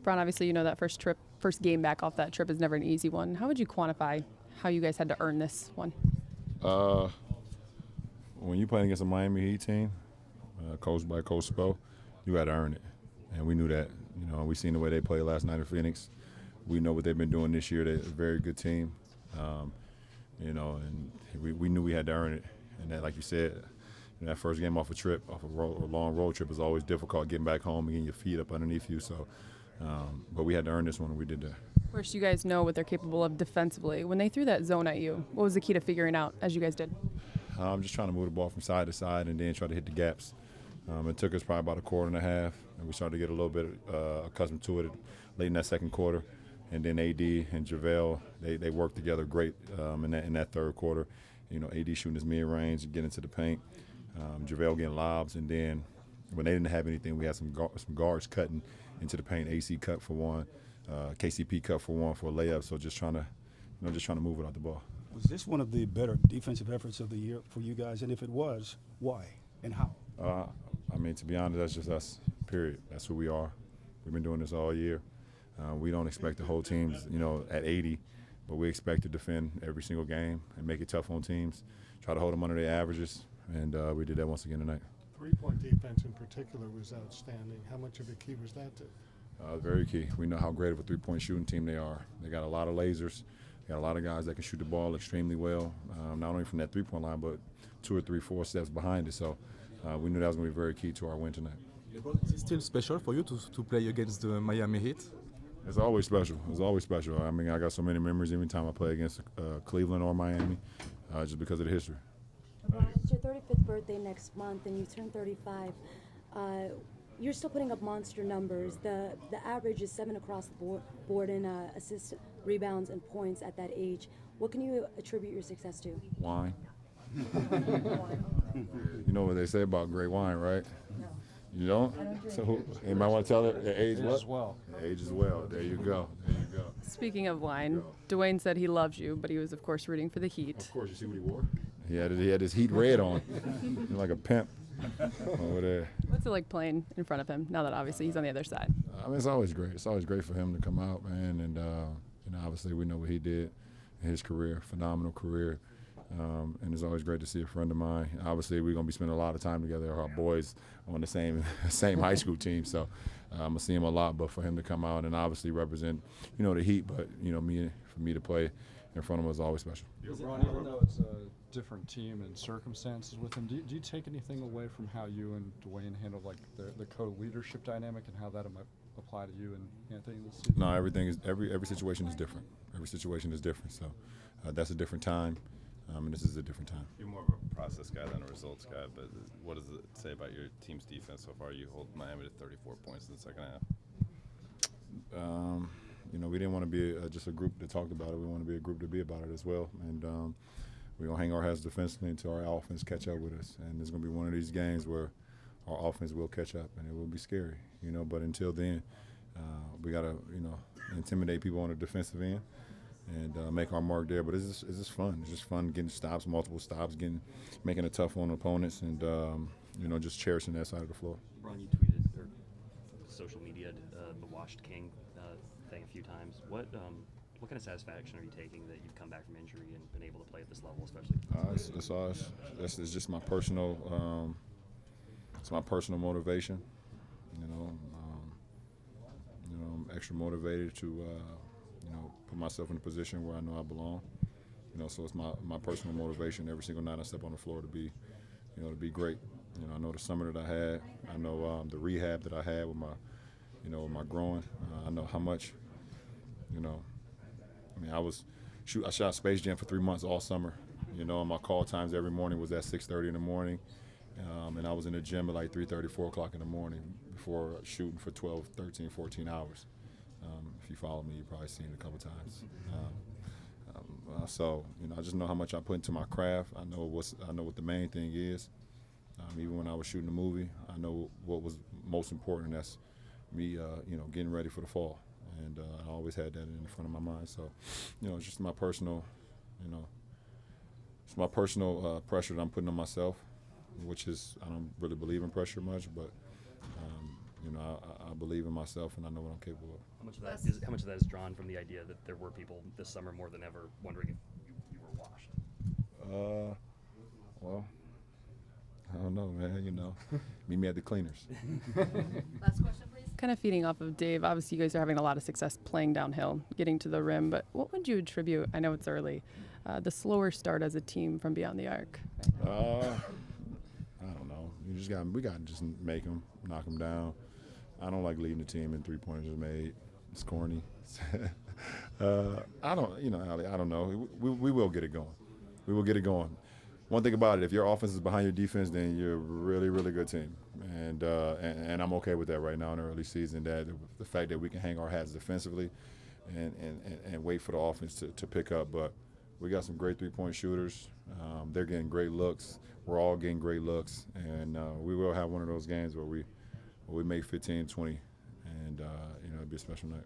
Bron, obviously, that first game back off that trip is never an easy one. How would you quantify how you guys had to earn this one? When you're playing against a Miami Heat team, coached by Coach Spo, you got to earn it. And we knew that. We seen the way they played last night in Phoenix. We know what they've been doing this year. They're a very good team. And we knew we had to earn it. And that, like you said, that first game off a long road trip is always difficult, getting back home and getting your feet up underneath you. So, but we had to earn this one, and we did that. Of course, you guys know what they're capable of defensively. When they threw that zone at you, what was the key to figuring out, as you guys did? Just trying to move the ball from side to side and then try to hit the gaps. It took us probably about a quarter and a half, and we started to get a little bit accustomed to it late in that second quarter. And then AD and JaVale, they worked together great in that third quarter. AD shooting his mid-range and getting into the paint. JaVale getting lobs, and then when they didn't have anything, we had some guards cutting into the paint. AC cut for one, KCP cut for one for a layup. So just trying to move it out the ball. Was this one of the better defensive efforts of the year for you guys? And if it was, why and how? To be honest, that's just us, period. That's who we are. We've been doing this all year. We don't expect the whole team, at 80, but we expect to defend every single game and make it tough on teams, try to hold them under their averages, and we did that once again tonight. Three-point defense in particular was outstanding. How much of a key was that to? Very key. We know how great of a three-point shooting team they are. They got a lot of lasers. They got a lot of guys that can shoot the ball extremely well, not only from that three-point line, but 2 or 3, 4 steps behind it. So we knew that was going to be very key to our win tonight. Is it still special for you to play against the Miami Heat? It's always special. It's always special. I got so many memories every time I play against Cleveland or Miami, just because of the history. LeBron, it's your 35th birthday next month, and you turn 35. You're still putting up monster numbers. The average is 7 across the board in assists, rebounds, and points at that age. What can you attribute your success to? Wine. You know what they say about great wine, right? No. You don't? So anybody want to tell it? The age as well. Age as well. There you go. Speaking of wine, Dwyane said he loves you, but he was, of course, rooting for the Heat. Of course, you see what he wore? He had his Heat red on, like a pimp over there. What's it like playing in front of him now that obviously he's on the other side? It's always great. It's always great for him to come out, man. And obviously we know what he did in his career, phenomenal career. And it's always great to see a friend of mine. Obviously, we're going to be spending a lot of time together. Our boys on the same high school team, so I'm going to see him a lot. But for him to come out and obviously represent, the Heat, but, for me to play in front of him was always special. LeBron, even though it's a different team and circumstances with him, do you take anything away from how you and Dwyane handle the co-leadership dynamic and how that might apply to you and Anthony this season? No, every situation is different. Every situation is different. So that's a different time. And this is a different time. You're more of a process guy than a results guy, but what does it say about your team's defense so far? You hold Miami to 34 points in the second half. We didn't want to be just a group that talked about it. We want to be a group to be about it as well. And we're going to hang our heads defensively until our offense catch up with us. And it's going to be one of these games where our offense will catch up, and it will be scary. But until then, we got to, intimidate people on the defensive end and make our mark there. But it's just fun. It's just fun getting stops, multiple stops, making it tough on opponents, and just cherishing that side of the floor. Ron, you tweeted or social media the Washed King thing a few times. What kind of satisfaction are you taking that you've come back from injury and been able to play at this level, especially? It's just my personal. It's my personal motivation. I'm extra motivated to. Put myself in a position where I know I belong. So it's my personal motivation every single night I step on the floor to be great. I know the summer that I had. I know the rehab that I had with my growing. I know how much. I shot Space Jam for 3 months all summer. And my call times every morning was at 6:30 in the morning, and I was in the gym at like 3:30, 4 o'clock in the morning before shooting for 12, 13, 14 hours. If you follow me, you've probably seen it a couple times. So I just know how much I put into my craft. I know what the main thing is. Even when I was shooting the movie, I know what was most important. That's me, getting ready for the fall, and I always had that in front of my mind. So, it's just my personal, it's my personal pressure that I'm putting on myself, which is I don't really believe in pressure much, but You know, I believe in myself and I know what I'm capable of. How much of that is drawn from the idea that there were people this summer more than ever wondering if you were washed? Well, I don't know, man. You know, meet me at the cleaners. Last question, please. Kind of feeding off of Dave, obviously you guys are having a lot of success playing downhill, getting to the rim, but what would you attribute, I know it's early, the slower start as a team from beyond the arc? I don't know. We got to just make them, knock them down. I don't like leading the team in three-pointers made. It's corny. I don't, Ali, I don't know. We will get it going. We will get it going. One thing about it, if your offense is behind your defense, then you're a really, really good team. And I'm okay with that right now in the early season, that the fact that we can hang our hats defensively and wait for the offense to pick up. But we got some great three-point shooters. They're getting great looks. We're all getting great looks. And we will have one of those games where we make 15, 20, and it'll be a special night.